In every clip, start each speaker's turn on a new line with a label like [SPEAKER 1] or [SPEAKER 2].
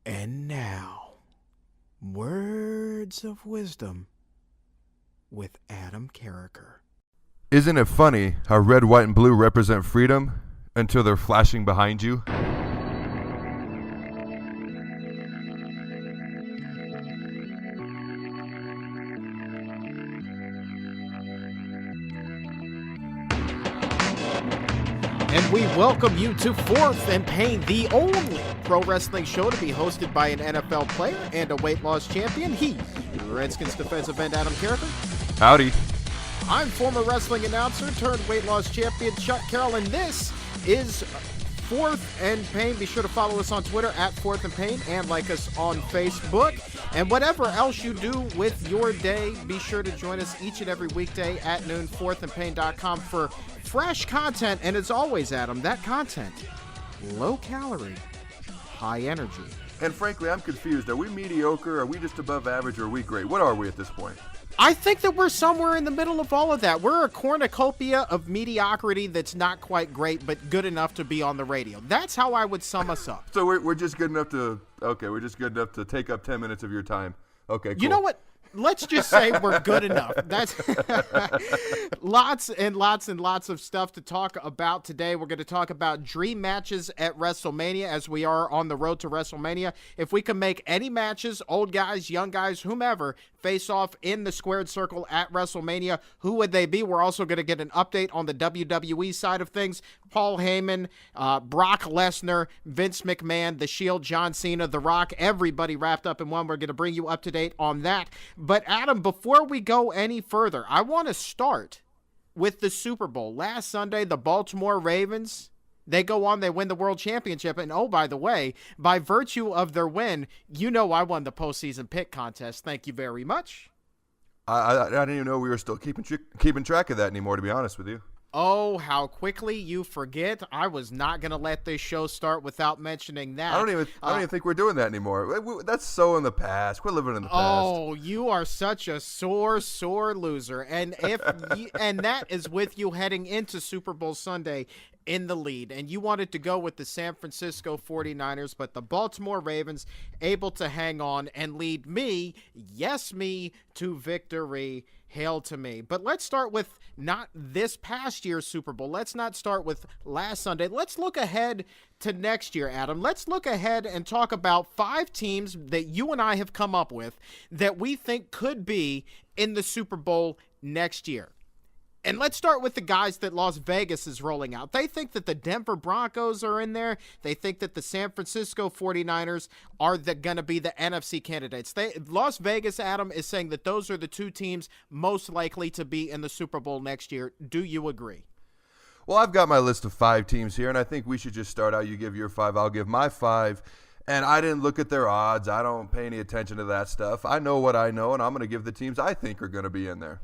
[SPEAKER 1] And now, words of wisdom with Adam Carriker.
[SPEAKER 2] Isn't it funny how red, white, and blue represent freedom until they're flashing behind you?
[SPEAKER 1] And we welcome you to Fourth and Pain, the only pro wrestling show to be hosted by an NFL player and a weight loss champion. He's Redskins defensive end Adam Carriker.
[SPEAKER 2] Howdy.
[SPEAKER 1] I'm former wrestling announcer turned weight loss champion Chuck Carroll, and this is Fourth and Pain. Be sure to follow us on Twitter at Fourth and Pain and like us on Facebook. And whatever else you do with your day, be sure to join us each and every weekday at noon, fourthandpain.com for fresh content. And as always, Adam, that content, low calorie, high energy.
[SPEAKER 2] And frankly, I'm confused. Are we mediocre? Are we just above average? Or are we great? What are we at this point?
[SPEAKER 1] I think that we're somewhere in the middle of all of that. We're a cornucopia of mediocrity that's not quite great, but good enough to be on the radio. That's how I would sum us up.
[SPEAKER 2] So we're just good enough to, we're just good enough to take up 10 minutes of your time. Okay, cool.
[SPEAKER 1] You know what? Let's just say we're good enough. That's lots and lots and lots of stuff to talk about today. We're going to talk about dream matches at WrestleMania as we are on the road to WrestleMania. If we can make any matches, old guys, young guys, whomever, face off in the squared circle at WrestleMania, who would they be? We're also going to get an update on the WWE side of things. Paul Heyman, Brock Lesnar, Vince McMahon, The Shield, John Cena, The Rock, everybody wrapped up in one. We're going to bring you up to date on that. But Adam, before we go any further, I want to start with the Super Bowl. Last Sunday, the Baltimore Ravens, they go on, they win the World Championship. And oh, by the way, by virtue of their win, you know I won the postseason pick contest. Thank you very much.
[SPEAKER 2] I didn't even know we were still keeping track of that anymore, to be honest with you.
[SPEAKER 1] Oh, how quickly you forget. I was not going to let this show start without mentioning that.
[SPEAKER 2] I don't even think we're doing that anymore. That's so in the past. We're living in the past.
[SPEAKER 1] Oh, you are such a sore loser. And and that is with you heading into Super Bowl Sunday in the lead. And you wanted to go with the San Francisco 49ers, but the Baltimore Ravens able to hang on and lead me, yes me, to victory. Hail to me. But let's start with not this past year's Super Bowl. Let's not start with last Sunday. Let's look ahead to next year, Adam. Let's look ahead and talk about 5 teams that you and I have come up with that we think could be in the Super Bowl next year. And let's start with the guys that Las Vegas is rolling out. They think that the Denver Broncos are in there. They think that the San Francisco 49ers are going to be the NFC candidates. Las Vegas, Adam, is saying that those are the 2 teams most likely to be in the Super Bowl next year. Do you agree?
[SPEAKER 2] Well, I've got my list of 5 teams here, and I think we should just start out. You give your 5, I'll give my 5. And I didn't look at their odds. I don't pay any attention to that stuff. I know what I know, and I'm going to give the teams I think are going to be in there.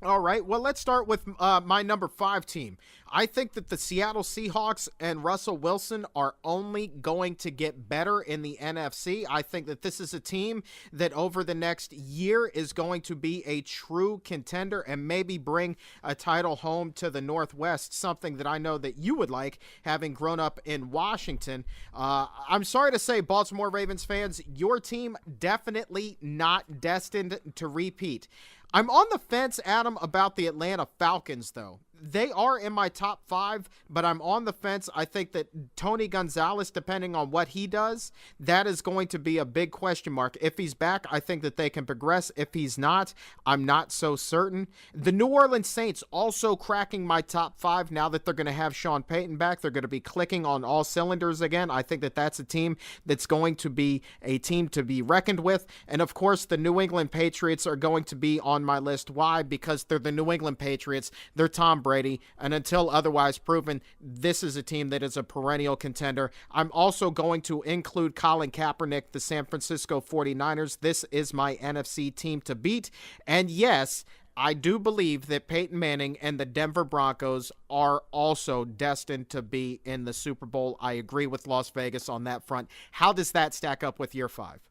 [SPEAKER 1] All right, well, let's start with my number 5 team. I think that the Seattle Seahawks and Russell Wilson are only going to get better in the NFC. I think that this is a team that over the next year is going to be a true contender and maybe bring a title home to the Northwest, something that I know that you would like, having grown up in Washington. I'm sorry to say, Baltimore Ravens fans, your team definitely not destined to repeat. I'm on the fence, Adam, about the Atlanta Falcons, though. They are in my top 5, but I'm on the fence. I think that Tony Gonzalez, depending on what he does, that is going to be a big question mark. If he's back, I think that they can progress. If he's not, I'm not so certain. The New Orleans Saints also cracking my top 5 now that they're going to have Sean Payton back. They're going to be clicking on all cylinders again. I think that that's a team that's going to be a team to be reckoned with. And, of course, the New England Patriots are going to be on my list. Why? Because they're the New England Patriots. They're Tom Brady, and until otherwise proven, this is a team that is a perennial contender. I'm also going to include Colin Kaepernick, the San Francisco 49ers. This is my NFC team to beat. And yes, I do believe that Peyton Manning and the Denver Broncos are also destined to be in the Super Bowl. I agree with Las Vegas on that front. How does that stack up with your 5?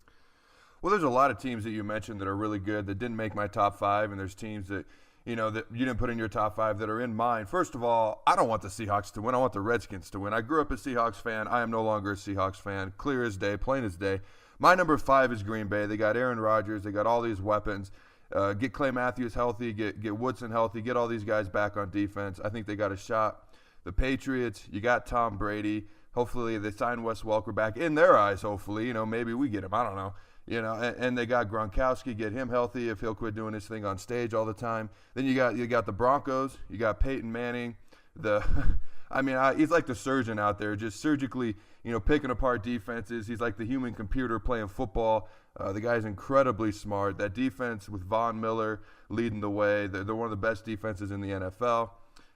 [SPEAKER 2] Well, there's a lot of teams that you mentioned that are really good that didn't make my top 5, and there's teams that that you didn't put in your top 5 that are in mine. First of all, I don't want the Seahawks to win. I want the Redskins to win. I grew up a Seahawks fan. I am no longer a Seahawks fan. Clear as day, plain as day. My number 5 is Green Bay. They got Aaron Rodgers. They got all these weapons. Get Clay Matthews healthy. Get Woodson healthy. Get all these guys back on defense. I think they got a shot. The Patriots, you got Tom Brady. Hopefully they sign Wes Welker back. In their eyes, hopefully. Maybe we get him. I don't know. And they got Gronkowski, get him healthy if he'll quit doing his thing on stage all the time. Then you got the Broncos, you got Peyton Manning. He's like the surgeon out there, just surgically, picking apart defenses. He's like the human computer playing football. The guy's incredibly smart. That defense with Von Miller leading the way, they're one of the best defenses in the NFL.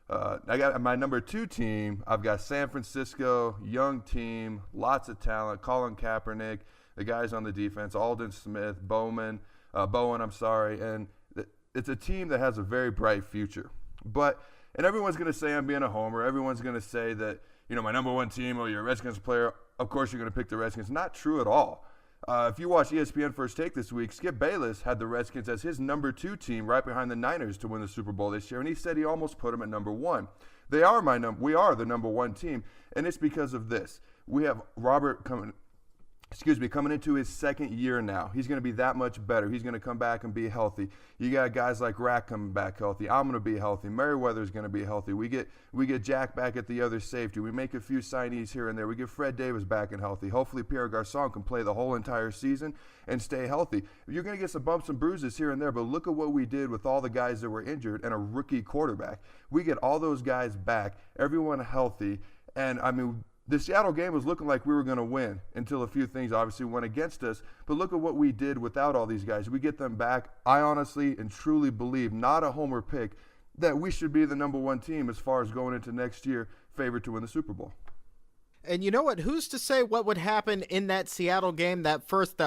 [SPEAKER 2] I got my number 2 team. I've got San Francisco, young team, lots of talent. Colin Kaepernick. The guys on the defense, Aldon Smith, Bowen, and it's a team that has a very bright future. And everyone's going to say I'm being a homer. Everyone's going to say that, my number 1 team, you're a Redskins player, of course you're going to pick the Redskins. Not true at all. If you watch ESPN First Take this week, Skip Bayless had the Redskins as his number 2 team right behind the Niners to win the Super Bowl this year, and he said he almost put them at number 1. We are the number 1 team, and it's because of this. We have Robert coming into his second year now. He's going to be that much better. He's going to come back and be healthy. You got guys like Rack coming back healthy. I'm going to be healthy. Merriweather's going to be healthy. We get Jack back at the other safety. We make a few signees here and there. We get Fred Davis back and healthy. Hopefully Pierre Garçon can play the whole entire season and stay healthy. You're going to get some bumps and bruises here and there, but look at what we did with all the guys that were injured and a rookie quarterback. We get all those guys back, everyone healthy, and the Seattle game was looking like we were going to win until a few things obviously went against us. But look at what we did without all these guys. We get them back. I honestly and truly believe, not a homer pick, that we should be the number 1 team as far as going into next year, favored to win the Super Bowl.
[SPEAKER 1] And you know what? Who's to say what would happen in that Seattle game, that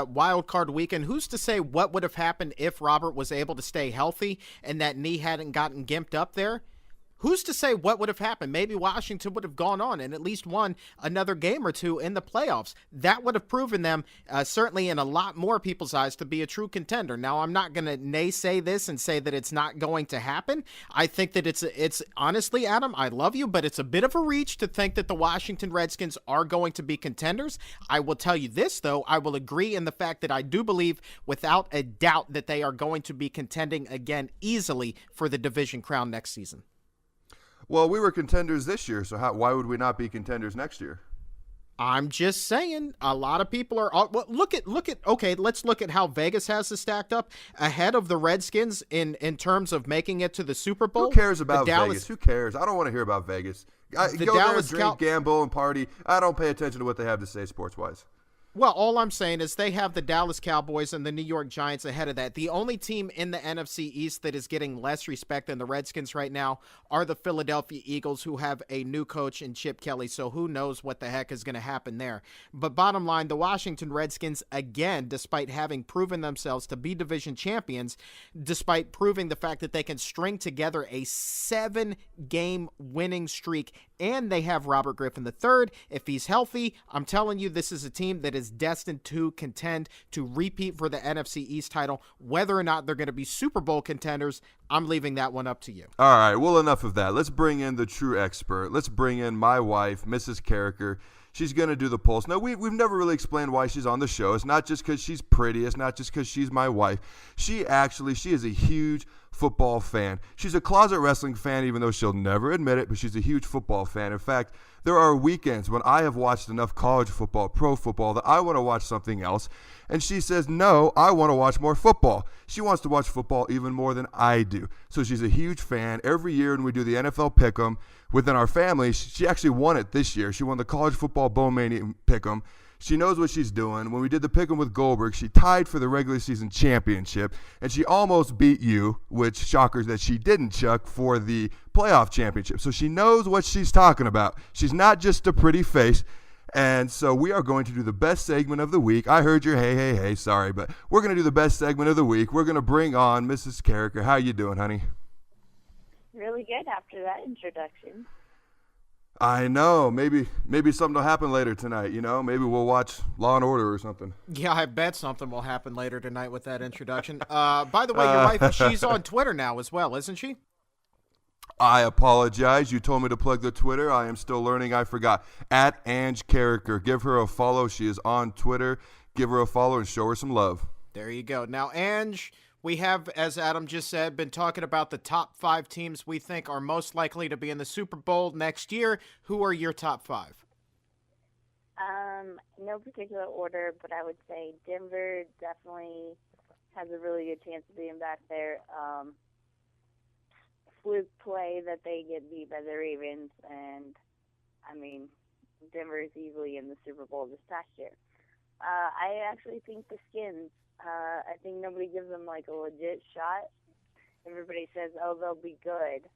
[SPEAKER 1] wild card weekend? Who's to say what would have happened if Robert was able to stay healthy and that knee hadn't gotten gimped up there? Who's to say what would have happened? Maybe Washington would have gone on and at least won another game or 2 in the playoffs. That would have proven them, certainly in a lot more people's eyes, to be a true contender. Now, I'm not going to naysay this and say that it's not going to happen. I think that it's honestly, Adam, I love you, but it's a bit of a reach to think that the Washington Redskins are going to be contenders. I will tell you this, though. I will agree in the fact that I do believe without a doubt that they are going to be contending again easily for the division crown next season.
[SPEAKER 2] Well, we were contenders this year, so why would we not be contenders next year?
[SPEAKER 1] I'm just saying, a lot of people are. Well, let's look at how Vegas has it stacked up ahead of the Redskins in terms of making it to the Super Bowl.
[SPEAKER 2] Who cares about Vegas? Who cares? I don't want to hear about Vegas. Go there, drink, gamble, and party. I don't pay attention to what they have to say sports-wise.
[SPEAKER 1] Well, all I'm saying is they have the Dallas Cowboys and the New York Giants ahead of that. The only team in the NFC East that is getting less respect than the Redskins right now are the Philadelphia Eagles, who have a new coach in Chip Kelly, so who knows what the heck is going to happen there. But bottom line, the Washington Redskins, again, despite having proven themselves to be division champions, despite proving the fact that they can string together a 7-game winning streak, and they have Robert Griffin III. If he's healthy, I'm telling you, this is a team that is destined to contend to repeat for the NFC East title. Whether or not they're going to be Super Bowl contenders, I'm leaving that one up to you.
[SPEAKER 2] All right, well, enough of that. Let's bring in the true expert. Let's bring in my wife, Mrs. Carriker. She's going to do the pulse. Now, we've never really explained why she's on the show. It's not just because she's pretty. It's not just because she's my wife. She is a huge football fan. She's a closet wrestling fan, even though she'll never admit it, but she's a huge football fan. In fact, there are weekends when I have watched enough college football, pro football, that I want to watch something else. And she says, no, I want to watch more football. She wants to watch football even more than I do. So she's a huge fan. Every year when we do the NFL Pick'em within our family, she actually won it this year. She won the college football Bowl Mania Pick'em. She knows what she's doing. When we did the Pick'em with Goldberg, she tied for the regular season championship, and she almost beat you, which shockers that she didn't, Chuck, for the playoff championship. So she knows what she's talking about. She's not just a pretty face. And so we are going to do the best segment of the week. I heard your hey, sorry, but we're going to do the best segment of the week. We're going to bring on Mrs. Carriker. How you doing, honey?
[SPEAKER 3] Really good after that introduction.
[SPEAKER 2] I know. Maybe something will happen later tonight. Maybe we'll watch Law and Order or something.
[SPEAKER 1] Yeah, I bet something will happen later tonight with that introduction. By the way, your wife, she's on Twitter now as well, isn't she?
[SPEAKER 2] I apologize. You told me to plug the Twitter. I am still learning. I forgot. At Ange Carriker. Give her a follow. She is on Twitter. Give her a follow and show her some love.
[SPEAKER 1] There you go. Now, Ange, we have, as Adam just said, been talking about the top 5 teams we think are most likely to be in the Super Bowl next year. Who are your top 5?
[SPEAKER 3] No particular order, but I would say Denver definitely has a really good chance of being back there. Fluke play that they get beat by the Ravens, and Denver is easily in the Super Bowl this past year. I actually think the Skins. I think nobody gives them like a legit shot. Everybody says, "Oh, they'll be good,"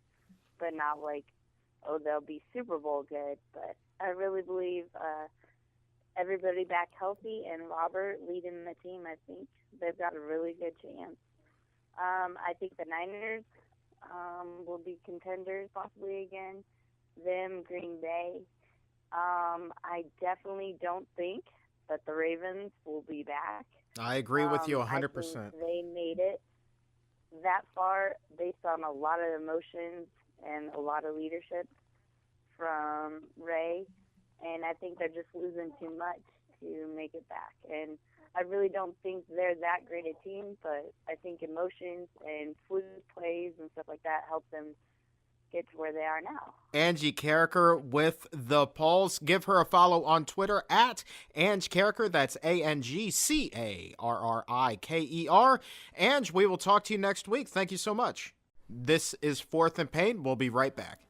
[SPEAKER 3] but not like, "Oh, they'll be Super Bowl good." But I really believe everybody back healthy and Robert leading the team. I think they've got a really good chance. I think the Niners will be contenders possibly again. Them, Green Bay. I definitely don't think that the Ravens will be back.
[SPEAKER 1] I agree with you 100%.
[SPEAKER 3] I think they made it that far based on a lot of emotions and a lot of leadership from Ray, and I think they're just losing too much to make it back. And I really don't think they're that great a team, but I think emotions and fluke plays and stuff like that help them get to where they are now.
[SPEAKER 1] Angie Carriker with the polls. Give her a follow on Twitter at Ange Carriker. That's ANGCARRIKER. Ange, we will talk to you next week. Thank you so much. This is Fourth and Pain. We'll be right back.